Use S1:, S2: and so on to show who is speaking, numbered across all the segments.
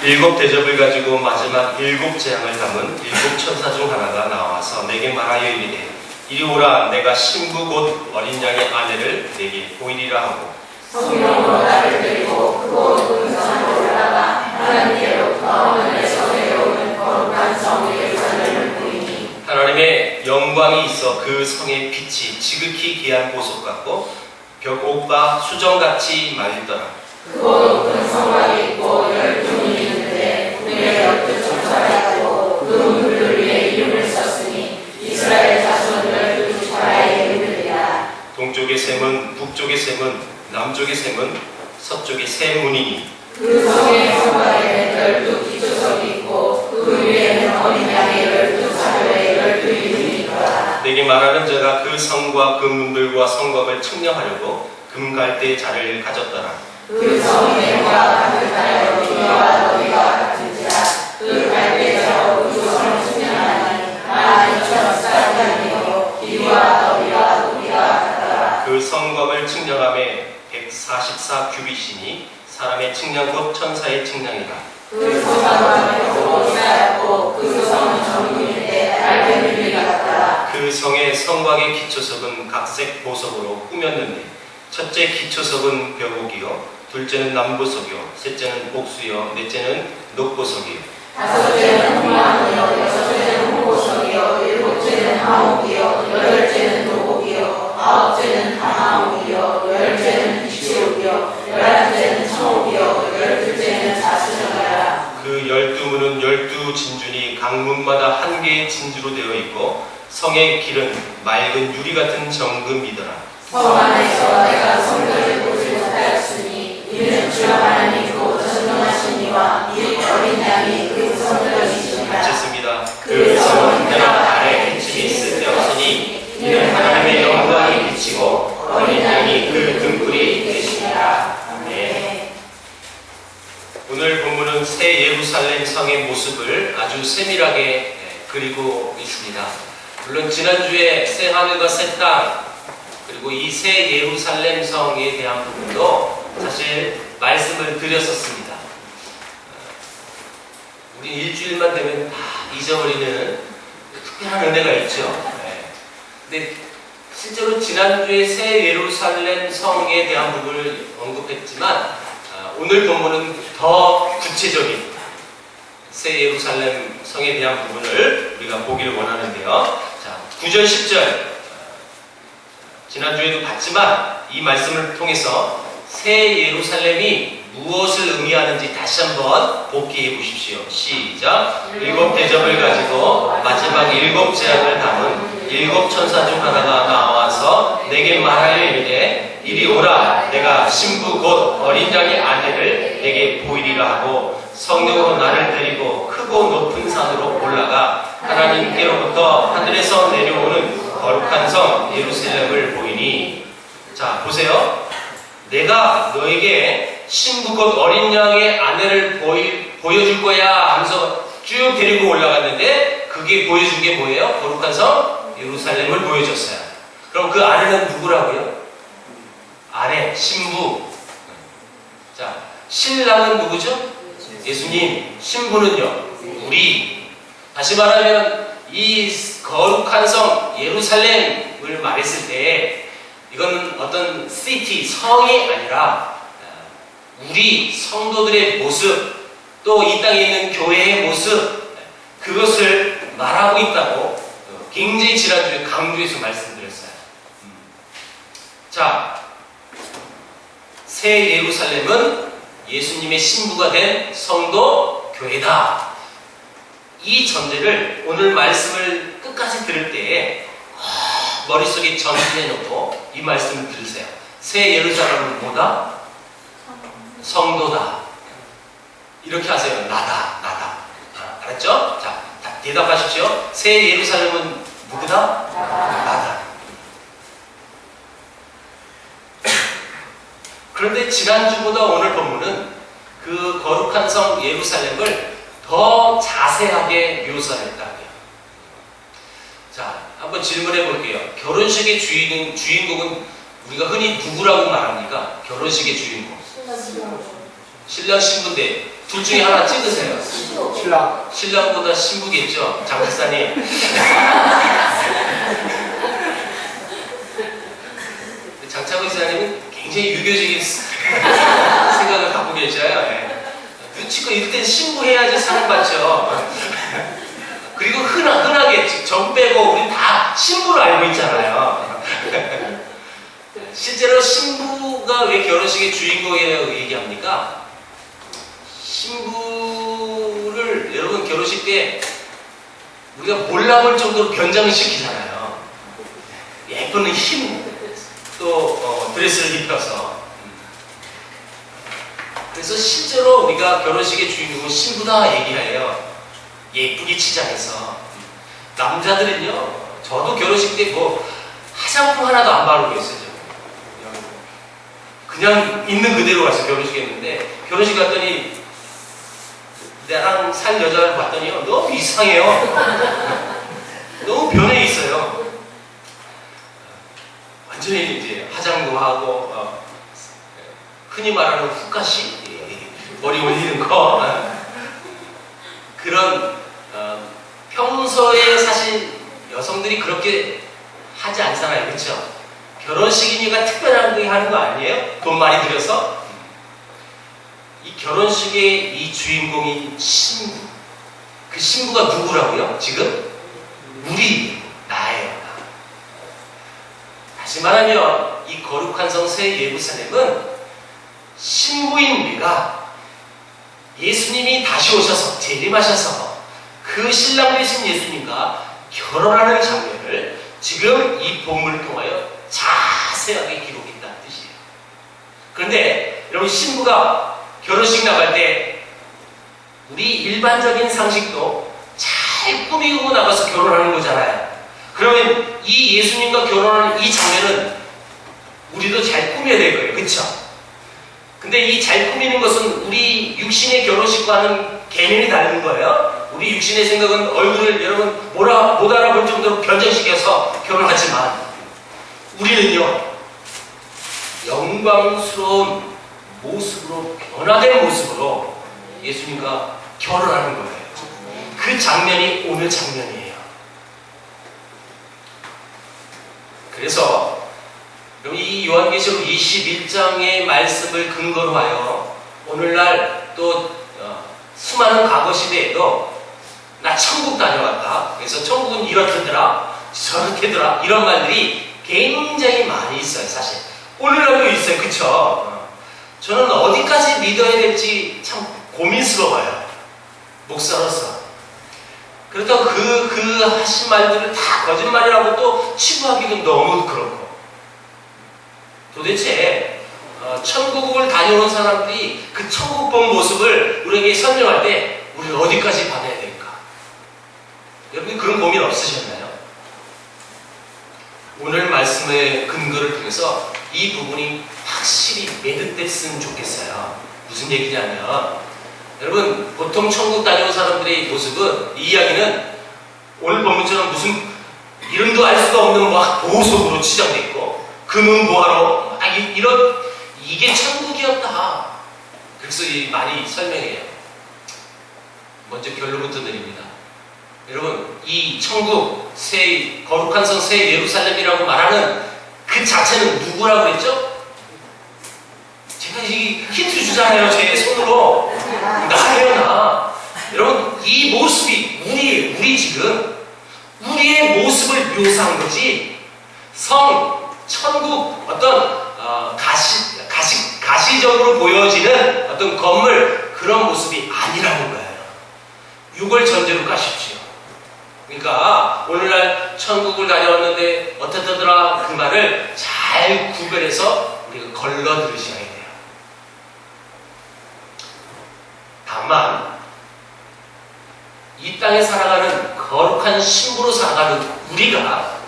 S1: 일곱 대접을 가지고 마지막 일곱 재앙을 담은 일곱 천사 중 하나가 나와서 내게 말하여 이르되 이리 오라 내가 신부 곧 어린 양의 아내를 내게 보이리라 하고
S2: 성령으로 나를 데리고 크고 높은 산으로 올라가 하나님께로부터 하늘에서 내려오는 거룩한 성 예루살렘을 보이니
S1: 하나님의 영광이 있어 그 성의 빛이 지극히 귀한 보석 같고 벽옥과 수정같이 말리더라.
S2: 크고 높은 성곽이 있고 12문이 있는데 문에 12천사가 있고 그 문들 위에 이름을 썼으니 이스라엘 자손 12지파의 이름들이라.
S1: 동쪽의 셈은 북쪽의 셈은 남쪽의 셈은 서쪽의 세 문이니
S2: 그 성의 성곽에는 12기초석이 있고 그 위에는 어린 양의 12사도의 12이름이 있더라.
S1: 내게 말하는 자가 그 성과 그 문들과 성곽을 측량하려고 금갈대 자를 가졌더라.
S2: 그 성의 영과 같은 자여 이와 너희와 같은지라. 그 갈대자로 그 성을 측량하니 12,000쌍이요 이와 너희와 높이가 같더라.
S1: 그 성곽을 측량함에 144 규빗이니 사람의 측량급 천사의 측량이라.
S2: 그 성곽은 벽으로 쌓였고 그 성은 정금인데 달걀 같더라.
S1: 그 성의 성곽의 기초석은 각색 보석으로 꾸몄는데 첫째 기초석은 벽옥이요 둘째는 남보석이요 셋째는 옥수요 넷째는 녹보석이요
S2: 다섯째는 홍황이요 여섯째는 홍보석이요 일곱째는 하옥이요 여덟째는 노곡이요 아홉째는 다하옥이요 열째는 비치옥이요 열한째는 청옥이요 열둘째는 자수정이라.
S1: 그 12문은 12진주니 각 문마다 한 개의 진주로 되어 있고 성의 길은 맑은 유리 같은 정금이더라.
S2: 성 안에서 내가 성전을 보지 못하였으니 이는 주 하나님이고 전능하신 이와 이 어린 양이 그 성전이시니라.
S1: 마쳤습니다. 그 성은 내 아래 핵심이 쓸데없으니 이는 하나님의 영광이 비치고 어린 양이 그 등불이 되시니라. 아멘. 오늘 본문은 새 예루살렘 성의 모습을 아주 세밀하게 그리고 있습니다. 물론 지난주에 새 하늘과 새 땅 그리고 이 새 예루살렘 성에 대한 부분도 사실 말씀을 드렸었습니다. 우리 일주일만 되면 다 잊어버리는 특별한 은혜가 있죠. 근데 실제로 지난주에 새 예루살렘 성에 대한 부분을 언급했지만 오늘 본문은 더 구체적인 새 예루살렘 성에 대한 부분을 우리가 보기를 원하는데요. 자, 9절 10절 지난주에도 봤지만 이 말씀을 통해서 새 예루살렘이 무엇을 의미하는지 다시 한번 복기해 보십시오. 시작. 일곱 대접을 가지고 마지막 일곱 재앙을 담은 일곱 천사 중 하나가 나와서 내게 말하여 이르되 이리 오라 내가 신부 곧 어린 양의 아내를 내게 보이리라 하고 성령으로 나를 데리고 크고 높은 산으로 올라가 하나님께로부터 하늘에서 내려오는 거룩한 성 예루살렘을 보이니. 자 보세요. 내가 너에게 신부 곧 어린 양의 아내를 보여줄 거야 하면서 쭉 데리고 올라갔는데 그게 보여준 게 뭐예요? 거룩한 성 예루살렘을 보여줬어요. 그럼 그 아내는 누구라고요? 아내, 신부. 자, 신랑은 누구죠? 예수님. 신부는요? 우리. 다시 말하면 이 거룩한 성 예루살렘을 말했을 때 이건 어떤 시티, 성이 아니라 우리 성도들의 모습, 또 이 땅에 있는 교회의 모습, 그것을 말하고 있다고 굉장히 지난주에 강조해서 말씀드렸어요. 자, 새 예루살렘은 예수님의 신부가 된 성도 교회다. 이 전제를 오늘 말씀을 끝까지 들을 때에 머릿속에 정리해 놓고 이 말씀을 들으세요. 새 예루살렘은 뭐다? 성도다. 이렇게 하세요. 나다. 알았죠? 자, 대답하십시오. 새 예루살렘은 누구다? 나다. 그런데 지난주보다 오늘 본문은 그 거룩한 성 예루살렘을 더 자세하게 묘사했다고요. 자, 한번 질문해 볼게요. 결혼식의 주인공은 우리가 흔히 누구라고 말합니까? 결혼식의 주인공. 신랑 신부인데 둘 중에 하나 찍으세요.
S3: 신랑.
S1: 신랑보다 신부겠죠, 장 목사님. 장창호 목사님은 굉장히 유교적인 생각을 갖고 계셔요. 예. 눈치껏 이럴 땐 신부해야지 사랑받죠. 그리고 흔하게 전 빼고 우리 다 신부로 알고 있잖아요. 실제로 신부가 왜 결혼식의 주인공이라고 얘기합니까? 신부를 여러분 결혼식 때 우리가 몰라볼 정도로 변장시키잖아요. 예쁜 흰 또 드레스를 입혀서. 그래서 실제로 우리가 결혼식의 주인공은 신부다 얘기해요. 예쁘게 치장해서. 남자들은요, 저도 결혼식 때 뭐 화장품 하나도 안 바르고 있어요. 그냥 있는 그대로 가서 결혼식 했는데, 결혼식 갔더니 나랑 산 여자를 봤더니요, 너무 이상해요. 너무 변해 있어요. 완전히 이제 화장도 하고, 흔히 말하는 후카시, 머리 올리는 거, 그런 평소에 사실 여성들이 그렇게 하지 않잖아요, 그렇죠? 결혼식이니까 특별한 게 하는 거 아니에요? 돈 많이 들여서? 이 결혼식의 이 주인공인 신부, 그 신부가 누구라고요? 지금? 우리, 나예요. 다시 말하면 이 거룩한 성 새 예루살렘은 신부인 우리가 예수님이 다시 오셔서 재림하셔서 그 신랑 되신 예수님과 결혼하는 장면을 지금 이 본문을 통하여 자세하게 기록했다는 뜻이에요. 그런데 여러분, 신부가 결혼식 나갈 때 우리 일반적인 상식도 잘 꾸미고 나가서 결혼하는 거잖아요. 그러면 이 예수님과 결혼하는 이 장면은 우리도 잘 꾸며야 될 거예요. 그렇죠? 근데 이 잘 꾸미는 것은 우리 육신의 결혼식과는 개념이 다른 거예요. 우리 육신의 생각은 얼굴을 여러분 못 알아볼 정도로 변장시켜서 결혼하지만 우리는요, 영광스러운 모습으로, 변화된 모습으로 예수님과 결혼하는 거예요. 그 장면이 오늘 장면이에요. 그래서 이 요한계시록 21장의 말씀을 근거로 하여 오늘날 또 수많은 과거 시대에도 나 천국 다녀왔다, 그래서 천국은 이렇게더라 저렇게더라, 이런 말들이 굉장히 많이 있어요. 사실 오늘날도 있어요. 그쵸? 저는 어디까지 믿어야 될지 참 고민스러워요, 목사로서. 그렇다고 그 하신 말들을 다 거짓말이라고 또 치부하기도 너무 그렇고, 도대체 천국을 다녀온 사람들이 그 천국 본 모습을 우리에게 설명할 때 우리는 어디까지 받아야 될까? 여러분 그런 고민 없으셨나요? 오늘 말씀의 근거를 통해서 이 부분이 확실히 매듭됐으면 좋겠어요. 무슨 얘기냐면, 여러분 보통 천국 다녀온 사람들의 모습은, 이 이야기는 오늘 본문처럼 무슨 이름도 알 수가 없는 막 보석으로 치장돼 있고 금은 뭐하러 이게 천국이었다. 그래서 많이 설명해요. 먼저 결론부터 드립니다. 여러분, 이 천국, 거룩한 성 새 예루살렘이라고 말하는 그 자체는 누구라고 했죠? 제가 이 힌트 주잖아요, 제 손으로. 나예요, 나. 여러분, 이 모습이 우리 지금 우리의 모습을 묘사한 거지, 천국, 어떤 가시적으로 보여지는 어떤 건물, 그런 모습이 아니라는 거예요. 이걸 전제로 가십시오. 그러니까 오늘날 천국을 다녀왔는데 어떻더라, 그 말을 잘 구별해서 우리가 걸러 들으셔야 돼요. 다만 이 땅에 살아가는 거룩한 신부로 살아가는 우리가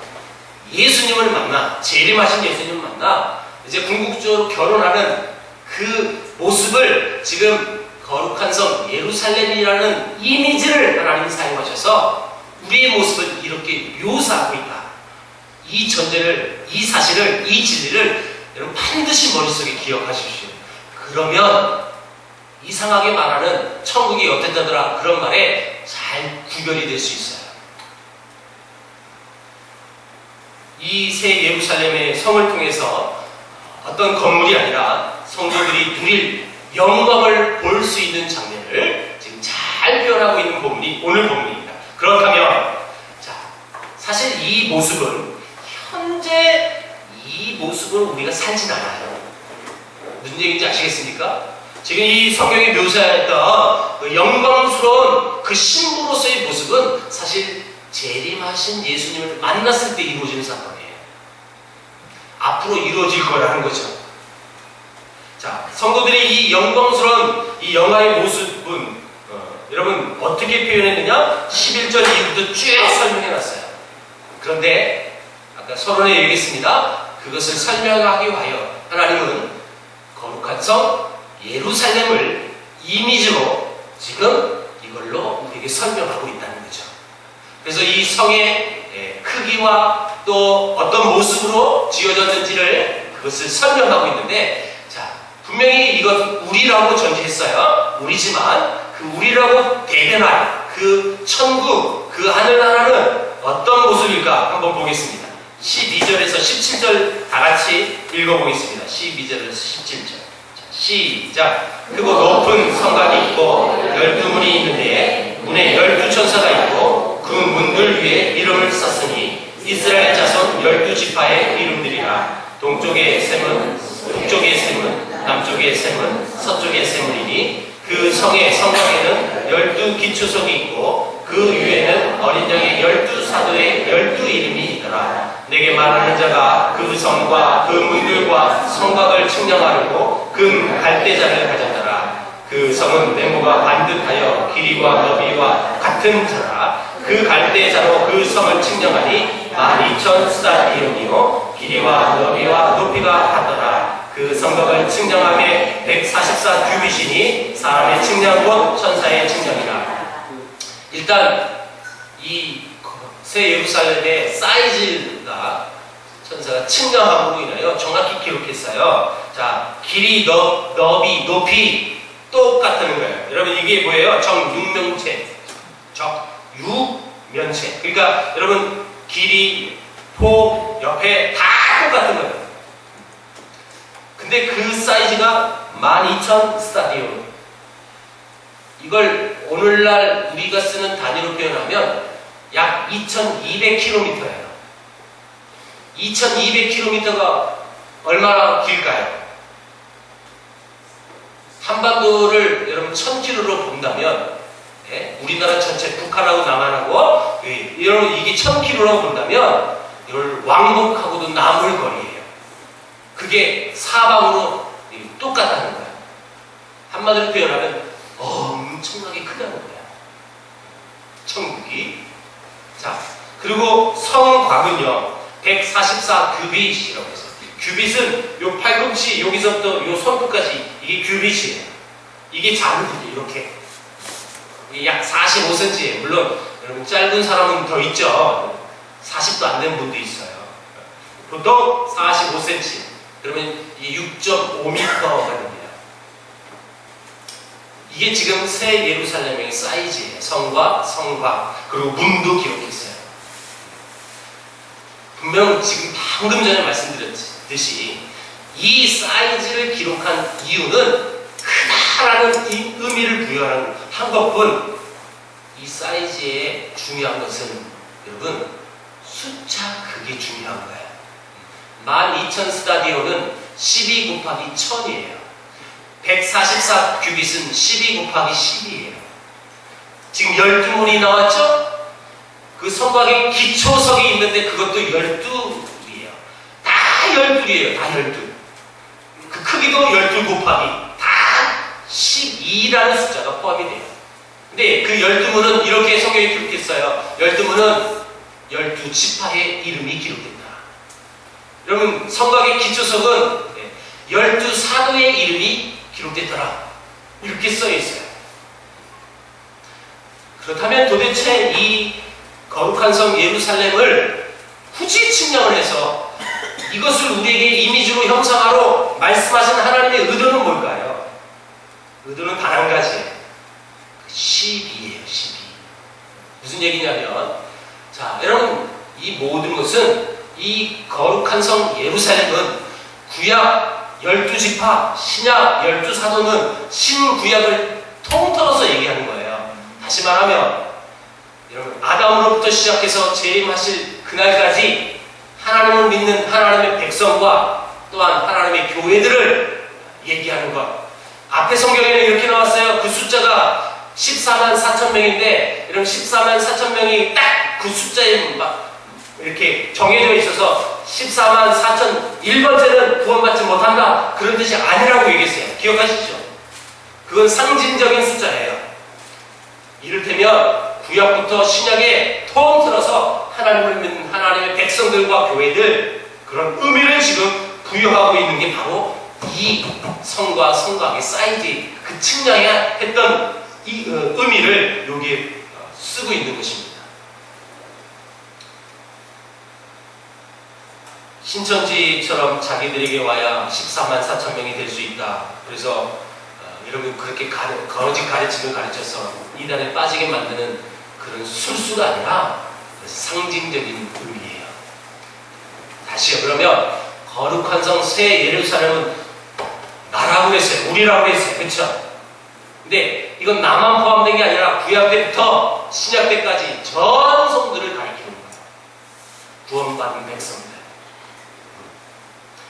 S1: 예수님을 만나, 재림하신 예수님을 만나 이제 궁극적으로 결혼하는 그 모습을 지금 거룩한 성 예루살렘이라는 이미지를 하나님이 사용하셔서 우리의 모습을 이렇게 묘사하고 있다. 이 전제를, 이 사실을, 이 진리를 여러분 반드시 머릿속에 기억하십시오. 그러면 이상하게 말하는 천국이 어땠다더라 그런 말에 잘 구별이 될 수 있어요. 이 새 예루살렘의 성을 통해서 어떤 건물이 아니라 성도들이 누릴 영광을 볼 수 있는 장면을 지금 잘 표현하고 있는 본문이 오늘 본문입니다. 그렇다면 자, 사실 이 모습은 현재 이 모습을 우리가 살진 않아요. 무슨 얘기인지 아시겠습니까? 지금 이 성경에 묘사했던 그 영광스러운 그 신부로서의 모습은 사실 재림하신 예수님을 만났을 때 이루어지는 사건이에요. 앞으로 이루어질 거라는 거죠. 자, 성도들이 이 영광스러운 이 영화의 모습은 여러분 어떻게 표현했느냐? 11절 이후부터 쭉 설명해놨어요. 그런데 아까 서론에 얘기했습니다. 그것을 설명하기 위하여 하나님은 거룩한 성 예루살렘을 이미지로 지금 이걸로 우리에게 설명하고 있다는 거죠. 그래서 이 성의 크기와 또 어떤 모습으로 지어졌는지를 그것을 설명하고 있는데, 자, 분명히 이것 우리라고 전제했어요. 우리지만 그 우리라고 대변할 그 천국, 그 하늘나라는 어떤 모습일까 한번 보겠습니다. 12절에서 17절 다 같이 읽어보겠습니다. 12절에서 17절. 시작. 크고 높은 성곽이 있고 12문이 있는데 문에 12천사가 있고 그 문들 위에 이름을 썼으니 이스라엘 자손 12지파의 이름들이라. 동쪽의 셈은 북쪽의 셈은 남쪽의 셈은 서쪽의 셈이니 그 성의 성곽에는 12기초석이 있고 그 위에는 어린 양의 12사도의 12이름이 있더라. 내게 말하는 자가 그 성과 그 문들과 성곽을 측량하려고 금 갈대자를 가졌더라. 그 성은 네모가 반듯하여 길이와 너비와 같은 자라. 그 갈대자로 그 성을 측량하니 12,000스타디온이요 길이와 너비와 높이가 같더라. 그 성곽을 측량하되 144규빗이니 사람의 측량 곧 천사의 측량이라. 일단 이 새 예루살렘의 사이즈가 천사가 측량함으로 인하여 정확히 기록했어요. 자, 길이, 너비, 높이 똑같다는 거예요. 여러분 이게 뭐예요? 정육면체. 정육면체. 그러니까 여러분 길이, 폭, 옆에 다 똑같은 거예요. 근데 그 사이즈가 12,000 스타디온. 이걸 오늘날 우리가 쓰는 단위로 표현하면 약 2,200km예요. 2,200km가 얼마나 길까요? 한반도를 여러분 1,000km로 본다면, 우리나라 전체 북한하고 남한하고 여러분 이게 1,000km라고 본다면 이걸 왕복하고도 남을 거리예요. 그게 사방으로 똑같다는 거예요. 한마디로 표현하면 엄청나게 크다는 거예요. 천국이. 자, 그리고 성곽은요 144규빗이라고 해서, 규빗은 요 팔꿈치 여기서부터 요 손끝까지 이게 규빗이에요. 이게 작은데 이렇게 약 45cm예요. 물론 여러분 짧은 사람은 더 있죠. 40도 안 된 분도 있어요. 보통 45cm. 그러면 이 6.5m가 됩니다. 이게 지금 새 예루살렘의 사이즈예요. 성과 성곽 그리고 문도 기록했어요. 분명 지금 방금 전에 말씀드렸듯이 이 사이즈를 기록한 이유는 크다라는 이 의미를 부여하는 한 것뿐, 이 사이즈의 중요한 것은 여러분 숫자, 그게 중요한 거예요. 12,000 스타디온은 12 곱하기 1000이에요. 144규빗은 12 곱하기 10이에요. 지금 12문이 나왔죠? 그 성곽에 기초석이 있는데 그것도 12이에요. 다 12이에요. 다 12. 그 크기도 12 곱하기 다 12라는 숫자가 포함이 돼요. 근데 그 12문은 이렇게 성경에 기록했어요. 12문은 12지파의 이름이 기록된다. 여러분 성곽의 기초석은 12사도의 이름이 기록됐더라. 이렇게 써 있어요. 그렇다면 도대체 이 거룩한 성 예루살렘을 굳이 측량을 해서 이것을 우리에게 이미지로 형상화로 말씀하신 하나님의 의도는 뭘까요? 의도는 단 한 가지예요. 12예요. 12. 무슨 얘기냐면, 자, 여러분, 이 모든 것은 이 거룩한 성 예루살렘은 구약 12지파, 신약 12사도는 신구약을 통틀어서 얘기하는 거예요. 다시 말하면, 여러분, 아담으로부터 시작해서 재림하실 그날까지 하나님을 믿는 하나님의 백성과 또한 하나님의 교회들을 얘기하는 것. 앞에 성경에는 이렇게 나왔어요. 그 숫자가 14만 4천 명인데, 여러분 14만 4천 명이 딱 그 숫자에 막 이렇게 정해져 있어서 14만 4천 1번째는 구원받지 못한다. 그런 뜻이 아니라고 얘기했어요. 기억하시죠? 그건 상징적인 숫자예요. 이를테면 구약부터 신약에 통틀어서 하나님을 믿는 하나님의 백성들과 교회들, 그런 의미를 지금 부여하고 있는 게 바로 이 성과 성곽의 사이즈, 그 측량해야 했던 이 의미를 여기에 쓰고 있는 것입니다. 신천지처럼 자기들에게 와야 14만 4천 명이 될 수 있다. 그래서 여러분 그렇게 거짓 가르침을 가르쳐서 이단에 빠지게 만드는 그런 술수가 아니라 상징적인 의미예요. 다시요. 그러면 거룩한 성 새 예루살렘은 나라고 했어요. 우리라고 했어요. 그렇죠? 근데 이건 나만 포함된 게 아니라 구약 때부터 신약 때까지 전 성들을 가리키는 거예요. 구원받은 백성들.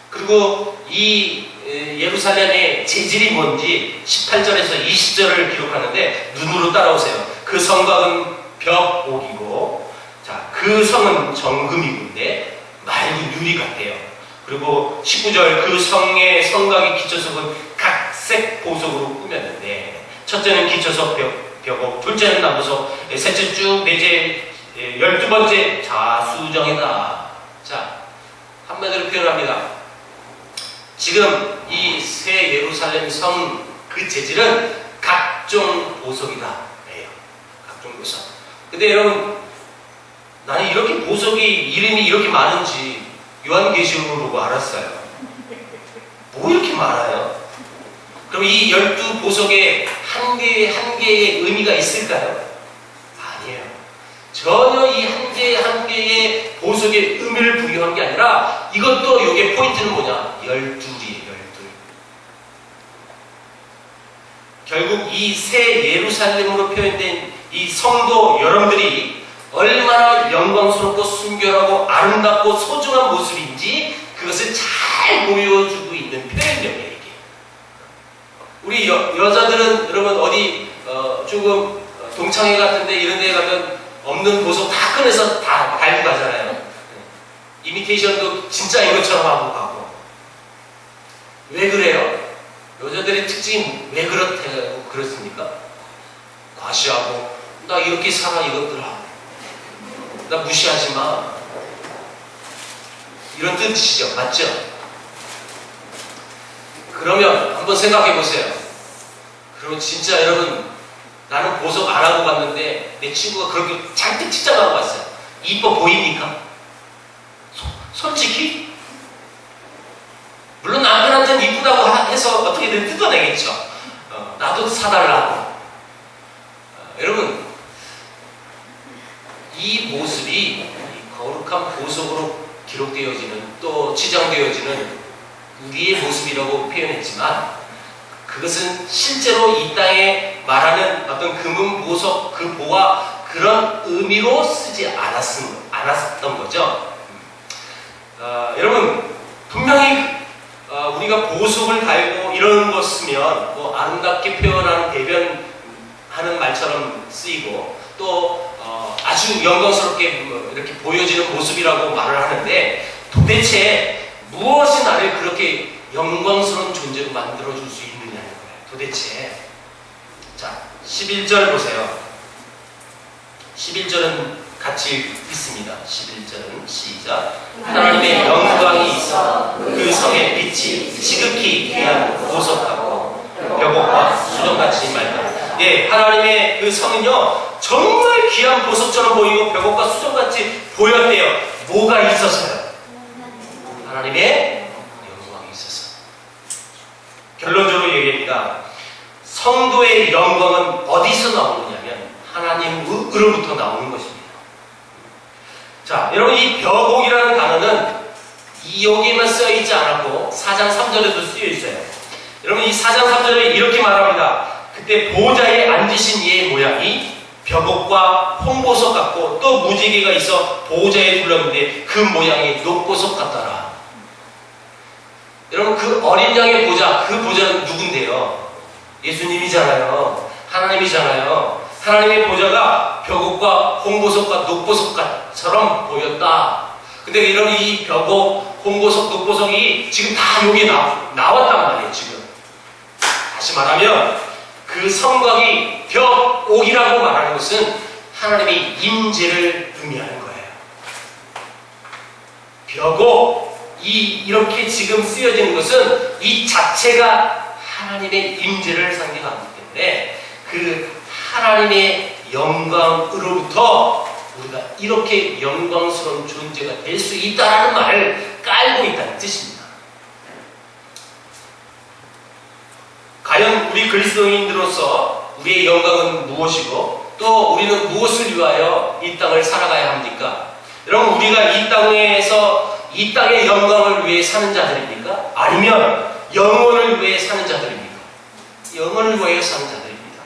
S1: 그리고 이 예루살렘의 재질이 뭔지 18절에서 20절을 기록하는데 눈으로 따라오세요. 그 성곽은 벽옥이고, 자, 그 성은 정금이군데 맑은 유리 같아요. 그리고 19절 그 성의 성곽의 기초석은 각색 보석으로 꾸몄는데, 첫째는 기초석 벽옥, 둘째는 나무석, 셋째 쭉, 넷째 12번째 자수정이다. 자, 한마디로 표현합니다. 지금 이 새 예루살렘 성 그 재질은 각종 보석이다. 네, 각종 보석. 근데 여러분, 나는 이렇게 보석이 이름이 이렇게 많은지 요한계시록을 보고 알았어요. 뭐 이렇게 많아요? 그럼 이 12보석에 한 개의 의미가 있을까요? 아니에요. 전혀 이 한 개의 보석의 의미를 부여한 게 아니라, 이것도 이게 포인트는 뭐냐? 12이에요. 12. 결국 이 새 예루살렘으로 표현된 이 성도 여러분들이 얼마나 영광스럽고 순결하고 아름답고 소중한 모습인지 그것을 잘 보여주고 있는 표현력이에요. 이게. 우리 여자들은 여러분 어디 조금 동창회 같은데 이런 데 가면 없는 보석 다 꺼내서 다 달고 가잖아요. 이미테이션도 진짜인 것처럼 하고 가고. 왜 그래요? 여자들의 특징이 왜 그렇습니까? 과시하고, 나 이렇게 살아 이것들아, 나 무시하지 마, 이런 뜻이죠. 맞죠? 그러면 한번 생각해 보세요. 그러면 진짜 여러분, 나는 보석 안 하고 갔는데 내 친구가 그렇게 잔뜩 칭찬하고 왔어요. 이뻐 보입니까? 솔직히? 물론 남편한테는 이쁘다고 해서 어떻게든 뜯어내겠죠. 나도 사달라고. 여러분, 이 모습이 이 거룩한 보석으로 기록되어지는, 또 치장되어지는 우리의 모습이라고 표현했지만, 그것은 실제로 이 땅에 말하는 어떤 금은 보석, 그 보와 그런 의미로 쓰지 않았던 거죠. 여러분, 분명히 우리가 보석을 달고 이런 거 쓰면 뭐 아름답게 표현하는, 대변하는 말처럼 쓰이고, 또 아주 영광스럽게 이렇게 보여지는 모습이라고 말을 하는데, 도대체 무엇이 나를 그렇게 영광스러운 존재로 만들어줄 수 있느냐는 거예요. 도대체. 자, 11절 보세요. 11절은 같이 있습니다. 11절은 시작. 하나님의 영광이 있어 그 성의 빛이 지극히 귀한 보석하고 벽옥과 수정같이 맑다. 예, 하나님의 그 성은요 정말 귀한 보석처럼 보이고 벽옥과 수정같이 보였대요. 뭐가 있어서요? 하나님의 영광이 있어서. 결론적으로 얘기합니다. 성도의 영광은 어디서 나오느냐면 하나님으로부터 나오는 것입니다. 자, 여러분 이 벽옥이라는 단어는 여기에만 쓰여있지 않았고 4장 3절에도 쓰여있어요. 여러분 이 4장 3절에 이렇게 말합니다. 그때 보좌에 앉으신 이의 모양이 벽옥과 홍보석 같고 또 무지개가 있어 보좌에 둘렀는데 그 모양이 녹보석 같더라. 여러분 그 어린 양의 보좌, 그 보좌는 누군데요? 예수님이잖아요. 하나님이잖아요. 하나님의 보좌가 벽옥과 홍보석과 녹보석처럼 보였다. 근데 여러분 이 벽옥, 홍보석, 녹보석이 지금 다 여기 나왔단 말이에요. 지금 다시 말하면 그 성곽이 벽옥이라고 말하는 것은 하나님의 임재를 의미하는 거예요. 벽옥, 이렇게 지금 쓰여지는 것은 이 자체가 하나님의 임재를 상징하기 때문에 그 하나님의 영광으로부터 우리가 이렇게 영광스러운 존재가 될 수 있다는 말을 깔고 있다는 뜻입니다. 과연 우리 그리스도인으로서 우리의 영광은 무엇이고 또 우리는 무엇을 위하여 이 땅을 살아가야 합니까? 여러분 우리가 이 땅에서 이 땅의 영광을 위해 사는 자들입니까? 아니면 영혼을 위해 사는 자들입니까? 영혼을 위해 사는 자들입니다.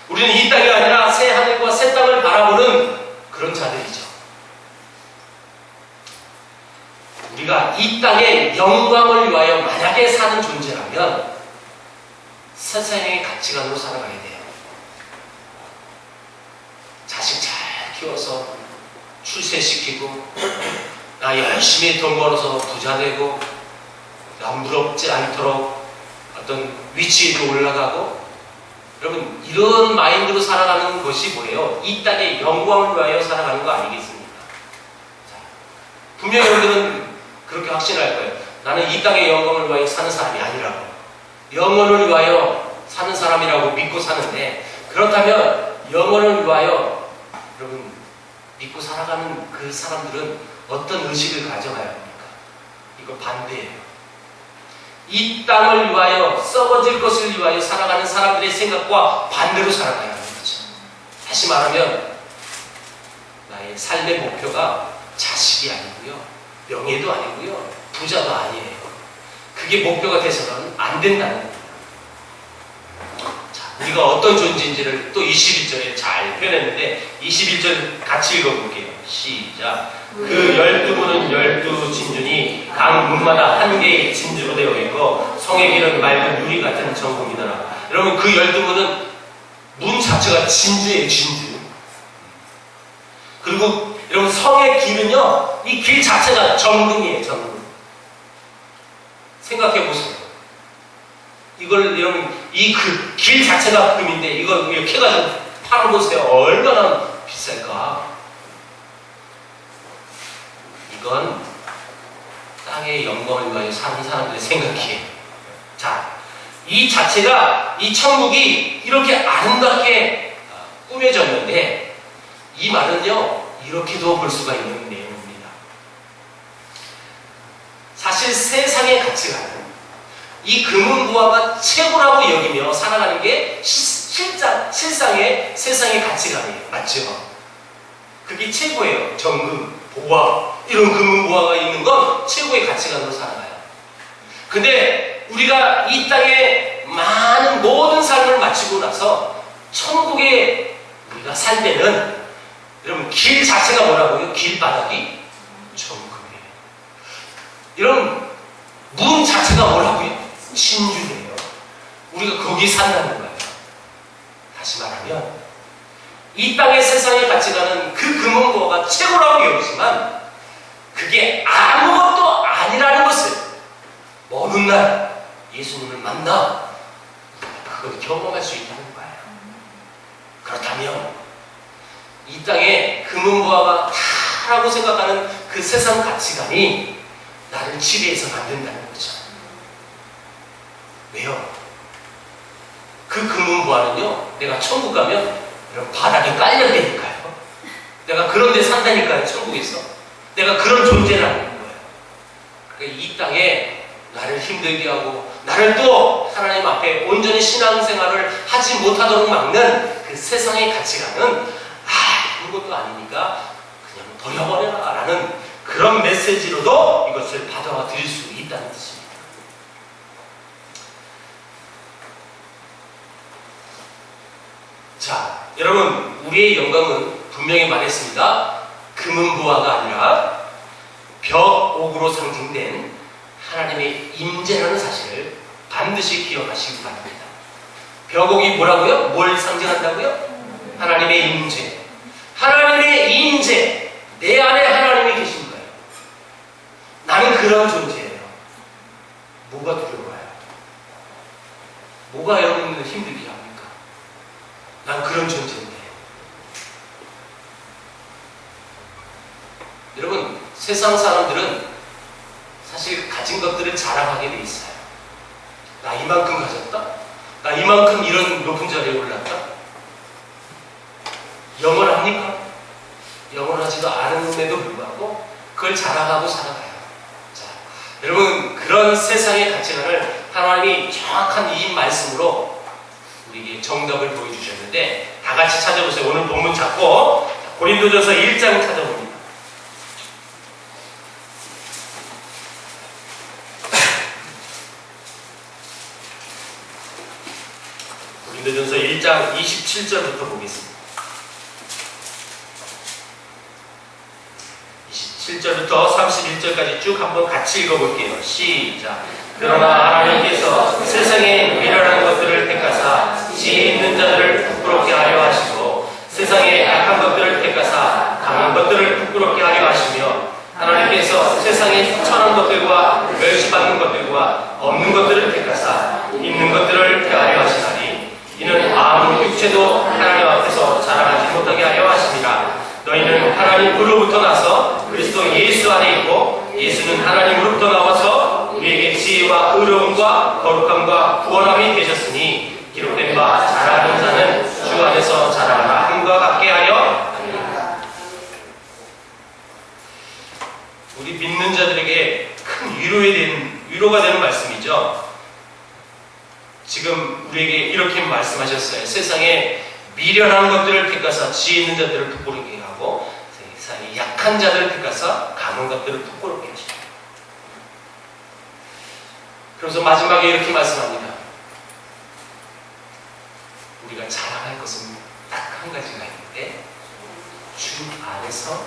S1: 우리는 이 땅이 아니라 새 하늘과 새 땅을 바라보는 그런 자들이죠. 우리가 이 땅의 영광을 위하여 만약에 사는 존재라면 세상의 가치관으로 살아가야 돼요. 자식 잘 키워서 출세시키고 나 열심히 돈 벌어서 부자 되고 남부럽지 않도록 어떤 위치에도 올라가고 여러분 이런 마인드로 살아가는 것이 뭐예요? 이 땅의 영광을 위하여 살아가는 거 아니겠습니까? 자, 분명히 여러분들은 그렇게 확신할 거예요. 나는 이 땅의 영광을 위하여 사는 사람이 아니라고. 영혼을 위하여 사는 사람이라고 믿고 사는데 그렇다면 영혼을 위하여 여러분 믿고 살아가는 그 사람들은 어떤 의식을 가져가야 합니까? 이거 반대예요. 이 땅을 위하여 썩어질 것을 위하여 살아가는 사람들의 생각과 반대로 살아가야 하는 거죠. 다시 말하면 나의 삶의 목표가 자식이 아니고요, 명예도 아니고요, 부자도 아니에요. 그게 목표가 돼서는 안 된다는 겁니다. 자, 우리가 어떤 존재인지를 또 21절에 잘 표현했는데 21절 같이 읽어볼게요. 시작. 그 12문은 12진주니 각 문마다 한 개의 진주로 되어 있고 성의 길은 맑은 유리 같은 정금이더라. 여러분 그 12문은 문 자체가 진주예요. 진주. 그리고 여러분 성의 길은요 이 길 자체가 정금이에요. 정금. 생각해 보세요. 이걸 여러분 이 그 길 자체가 금인데 이걸 이렇게 해가지고 팔아보세요. 얼마나 비쌀까? 이건 땅의 영광을 위하여 사는 사람들의 생각이에요. 자, 이 자체가 이 천국이 이렇게 아름답게 꾸며졌는데 이 말은요 이렇게도 볼 수가 있는 내용입니다. 사실 세상의 가치관은 이 금은부화가 최고라고 여기며 살아가는 게 실상의 세상의 가치관이에요. 맞죠? 그게 최고예요. 정금, 보화, 이런 금은보화가 있는 건 최고의 가치관으로 살아가요. 근데 우리가 이 땅에 많은 모든 삶을 마치고 나서 천국에 우리가 살 때는 여러분 길 자체가 뭐라고요? 길바닥이 정금이에요. 여러분 문 자체가 뭐라고요? 진주예요. 우리가 거기 산다는 거예요. 다시 말하면 이 땅의 세상의 가치관은 그 금은보화가 최고라고 여기지만 그게 아무것도 아니라는 것을 먼 훗날 예수님을 만나 그걸 경험할 수 있다는 거예요. 그렇다면 이 땅에 금은보화가 다라고 생각하는 그 세상 가치관이 나를 지배해서 만든다는 거죠. 왜요? 그 금은보화는요 내가 천국 가면 바닥에 깔려대니까요. 내가 그런 데 산다니까요. 천국에서 내가 그런 존재라는 거예요. 그러니까 이 땅에 나를 힘들게 하고 나를 또 하나님 앞에 온전히 신앙생활을 하지 못하도록 막는 그 세상의 가치관은 아무것도 아니니까 그냥 버려버려라 라는 그런 메시지로도 이것을 받아들일 수 있다는 뜻입니다. 자, 여러분, 우리의 영광은 분명히 말했습니다. 금은 부화가 아니라 벽옥으로 상징된 하나님의 임재라는 사실을 반드시 기억하시기 바랍니다. 벽옥이 뭐라고요? 뭘 상징한다고요? 하나님의 임재. 하나님의 임재. 내 안에 하나님이 계신 거예요. 나는 그런 존재예요. 뭐가 두려워요? 뭐가 여러분을 힘들게 합니까? 난 그런 존재인데. 여러분, 세상 사람들은 사실 가진 것들을 자랑하게 돼 있어요. 나 이만큼 가졌다? 나 이만큼 이런 높은 자리에 올랐다? 영원합니까? 영원하지도 않음에도 불구하고 그걸 자랑하고 살아가요. 자, 여러분, 그런 세상의 가치관을 하나님이 정확한 이 말씀으로 우리에게 정답을 보여주셨는데, 다 같이 찾아보세요. 오늘 본문 잡고 고린도전서 1장 찾아봅니다. 고린도전서 1장 27절부터 보겠습니다. 27절부터 31절까지 쭉 한번 같이 읽어볼게요. 시작. 그러나 하나님께서 세상에 미련한 것들을 택하사 지혜 있는 자들을 부끄럽게 하려 하시고, 세상에 약한 것들을 택하사 강한 것들을 부끄럽게 하려 하시며, 하나님께서 세상에 천한 것들과 멸시받는 것들과 없는 것들을 택하사 있는 것들을 택하려 하시나니, 이는 아무 육체도 하나님 앞에서 자랑하지 못하게 하려 하심이라. 너희는 하나님으로부터 나서 그리스도 예수 안에 있고, 예수는 하나님으로부터 나와서 우리에게 지혜와 의로움과 거룩함과 구원함이 되셨으니, 기록된 바 자라는 자는 주 안에서 자라라 함과 같게 하려 합니다. 우리 믿는 자들에게 큰 위로가 되는 말씀이죠. 지금 우리에게 이렇게 말씀하셨어요. 세상에 미련한 것들을 택하사 지혜 있는 자들을 부끄럽게 하고, 세상에 약한 자들을 택하사 강한 것들을 부끄럽게 하시고. 그래서 마지막에 이렇게 말씀합니다. 우리가 자랑할 것은 딱 한 가지가 있는데, 주 안에서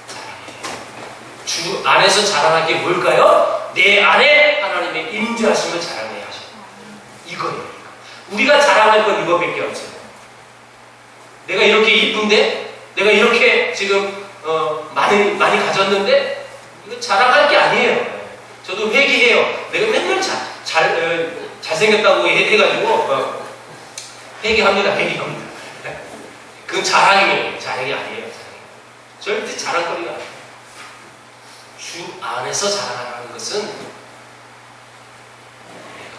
S1: 자랑해요. 주 안에서 자랑할 게 뭘까요? 내 안에 하나님의 임재하심을 자랑해야 하죠. 이거예요. 우리가 자랑할 건 이거밖에 없어요. 내가 이렇게 이쁜데, 내가 이렇게 지금 많이 가졌는데, 이거 자랑할 게 아니에요. 저도 회개해요. 내가 맨날 잘생겼다고 해가지고 회개합니다. 그건 자랑이에요. 자랑이 아니에요. 절대 자랑거리가 아니에요. 주 안에서 자랑하는 것은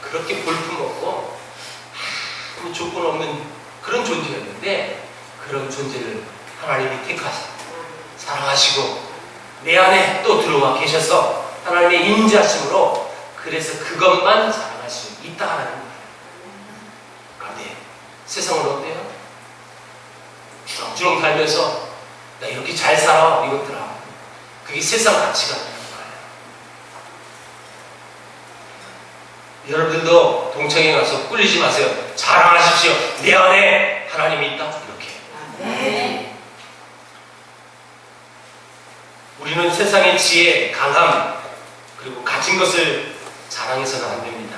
S1: 그렇게 볼품없고 아무 조건 없는 그런 존재였는데, 그런 존재를 하나님이 택하시고 사랑하시고 내 안에 또 들어와 계셔서 하나님의 임재하심으로, 그래서 그것만 자랑할 수 있다는 거예요. 그런데 세상은 어때요? 주렁주렁 달면서 나 이렇게 잘 살아 이것들아, 그게 세상 가치가 아닌 거예요. 여러분들도 동창회 가서 꿀리지 마세요. 자랑하십시오. 내 안에 하나님이 있다. 이렇게.
S2: 네.
S1: 우리는 세상의 지혜, 강함, 그리고 가진 것을 자랑해서는 안 됩니다.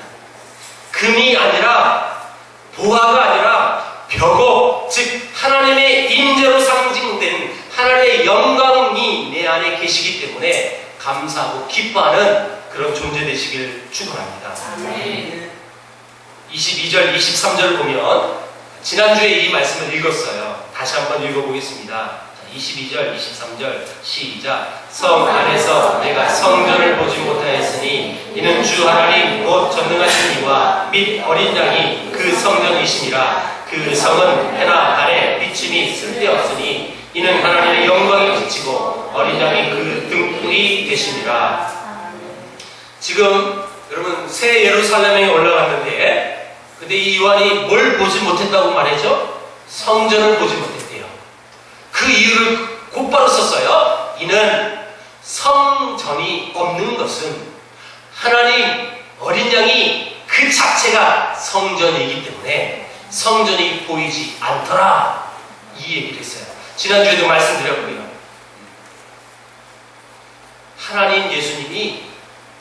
S1: 금이 아니라, 보화가 아니라 벽옥, 즉 하나님의 임재로 상징된 하나님의 영광이 내 안에 계시기 때문에 감사하고 기뻐하는 그런 존재 되시길 축원합니다. 22절, 23절을 보면 지난주에 이 말씀을 읽었어요. 다시 한번 읽어보겠습니다. 22절, 23절 시작. 성 안에서 내가 성전을 보지 못하였으니, 이는 주 하나님 곧 전능하신 이와 및 어린 양이 그 성전이심이라. 그 성은 해나 달에 비침이 쓸데없으니, 이는 하나님의 영광이 비치고 어린 양이 그 등불이 되심이라. 지금 여러분 새 예루살렘에 올라가 요한이 뭘 보지 못했다고 말했죠? 성전을 보지 못했대요. 그 이유를 곧바로 썼어요. 이는 성전이 없는 것은 하나님 어린 양이 그 자체가 성전이기 때문에 성전이 보이지 않더라, 이 얘기를 했어요. 지난주에도 말씀드렸고요. 하나님 예수님이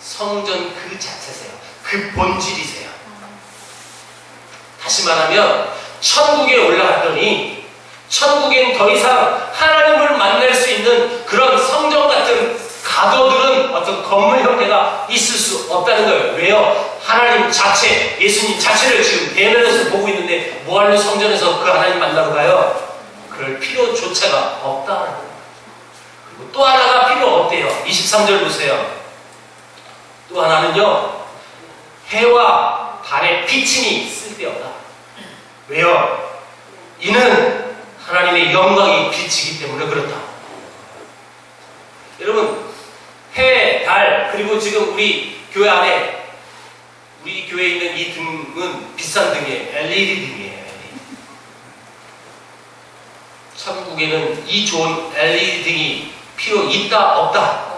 S1: 성전 그 자체세요. 그 본질이세요. 다시 말하면 천국에 올라갔더니 천국엔 더 이상 하나님을 만날 수 있는 그런 성전 같은 가도들은 어떤 건물 형태가 있을 수 없다는 거예요. 왜요? 하나님 자체, 예수님 자체를 지금 대면에서 보고 있는데 뭐하러 성전에서 그 하나님 만나러 가요? 그럴 필요조차가 없다는 거예요. 그리고 또 하나가 필요 없대요. 23절 보세요. 또 하나는요, 해와 달의 비침이 쓸데없다. 왜요? 이는 하나님의 영광이 비치기 때문에 그렇다. 여러분, 해, 달, 그리고 지금 우리 교회 안에, 우리 교회에 있는 이 등은 비싼 등이에요. LED 등이에요. LED. 천국에는 이 좋은 LED 등이 필요 있다, 없다?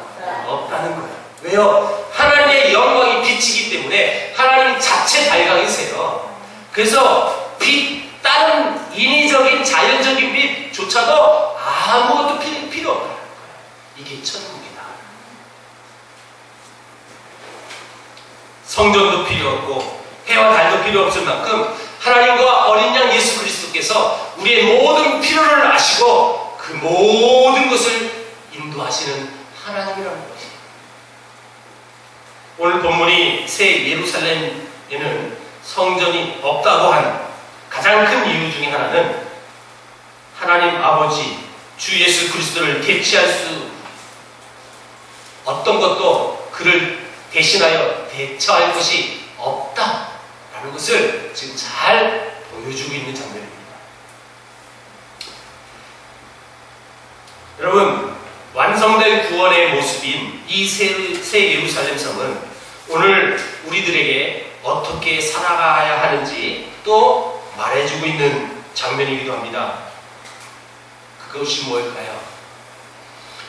S1: 없다는 거예요. 왜요? 하나님의 영광이 비치기 때문에 하나님 자체 발광이세요. 그래서 빛, 다른 인위적인 자연적인 빛조차도 아무것도 필요 없다. 이게 천국이다. 성전도 필요 없고 해와 달도 필요 없을 만큼 하나님과 어린 양 예수 그리스도께서 우리의 모든 필요를 아시고 그 모든 것을 인도하시는 하나님이라는 것입니다. 오늘 본문이 새 예루살렘에는 성전이 없다고 한 가장 큰 이유 중에 하나는 하나님 아버지 주 예수 그리스도를 대체할 수 어떤 것도 그를 대신하여 대처할 것이 없다라는 것을 지금 잘 보여주고 있는 장면입니다. 여러분, 완성된 구원의 모습인 이 새 예루살렘 성은 오늘 우리들에게 어떻게 살아가야 하는지 또 말해주고 있는 장면이기도 합니다. 그것이 뭘까요?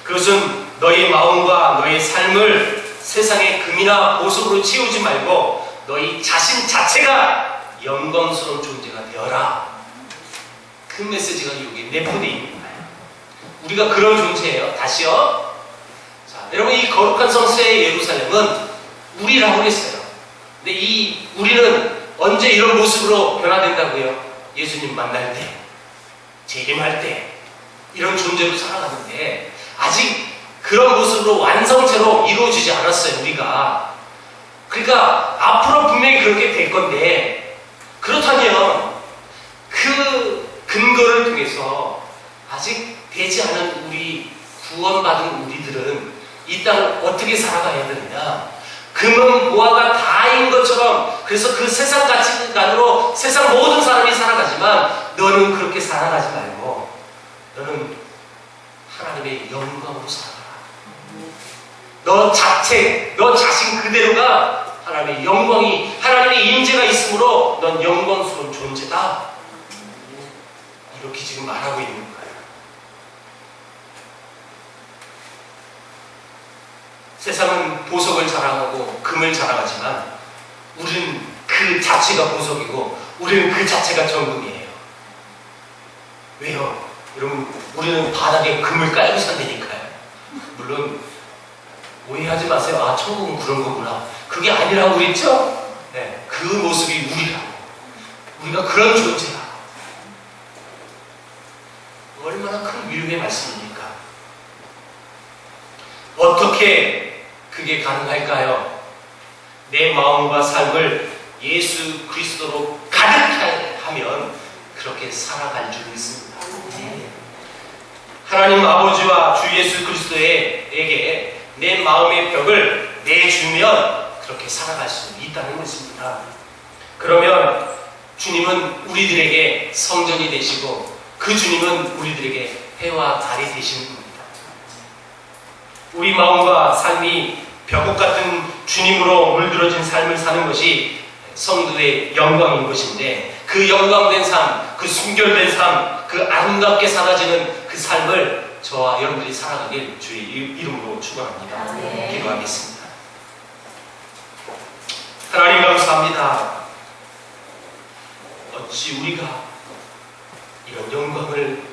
S1: 그것은 너희 마음과 너희 삶을 세상의 금이나 보석으로 채우지 말고 너희 자신 자체가 영광스러운 존재가 되어라. 그 메시지가 여기 내포되어 있는 거예요. 우리가 그런 존재예요. 다시요. 자, 여러분, 이 거룩한 성 새 예루살렘은 우리라고 했어요. 근데 이 우리는 언제 이런 모습으로 변화된다고요? 예수님 만날 때, 재림할 때 이런 존재로 살아가는데 아직 그런 모습으로 완성체로 이루어지지 않았어요, 우리가. 그러니까 앞으로 분명히 그렇게 될 건데, 그렇다면 그 근거를 통해서 아직 되지 않은 우리 구원받은 우리들은 이 땅을 어떻게 살아가야 되느냐? 금은 보화가 다인 것처럼, 그래서 그 세상 가치관으로 세상 모든 사람이 살아가지만 너는 그렇게 살아가지 말고 너는 하나님의 영광으로 살아가라. 너 자체, 너 자신 그대로가 하나님의 영광이, 하나님의 임재가 있으므로 넌 영광스러운 존재다. 이렇게 지금 말하고 있는 거예요. 세상은 보석을 자랑하고 금을 자랑하지만 우리는 그 자체가 보석이고 우리는 그 자체가 정금이에요. 왜요? 여러분, 우리는 바닥에 금을 깔고 산다니까요. 물론 오해하지 마세요. 아, 천국은 그런 거구나. 그게 아니라고 그랬죠? 네, 그 모습이 우리라고. 우리가 그런 존재야. 얼마나 큰 위로의 말씀입니까? 어떻게 그게 가능할까요? 내 마음과 삶을 예수 그리스도로 가득하면 그렇게 살아갈 줄 믿습니다. 하나님 아버지와 주 예수 그리스도에게 내 마음의 벽을 내주면 그렇게 살아갈 수 있다는 것입니다. 그러면 주님은 우리들에게 성전이 되시고 그 주님은 우리들에게 해와 달이 되시는 겁니다. 우리 마음과 삶이 벽옥 같은 주님으로 물들어진 삶을 사는 것이 성도의 영광인 것인데 그 영광된 삶, 그 순결된 삶, 그 아름답게 사라지는 그 삶을 저와 여러분들이 살아가길 주의 이름으로 축원합니다. 기도하겠습니다. 하나님 감사합니다. 어찌 우리가 이런 영광을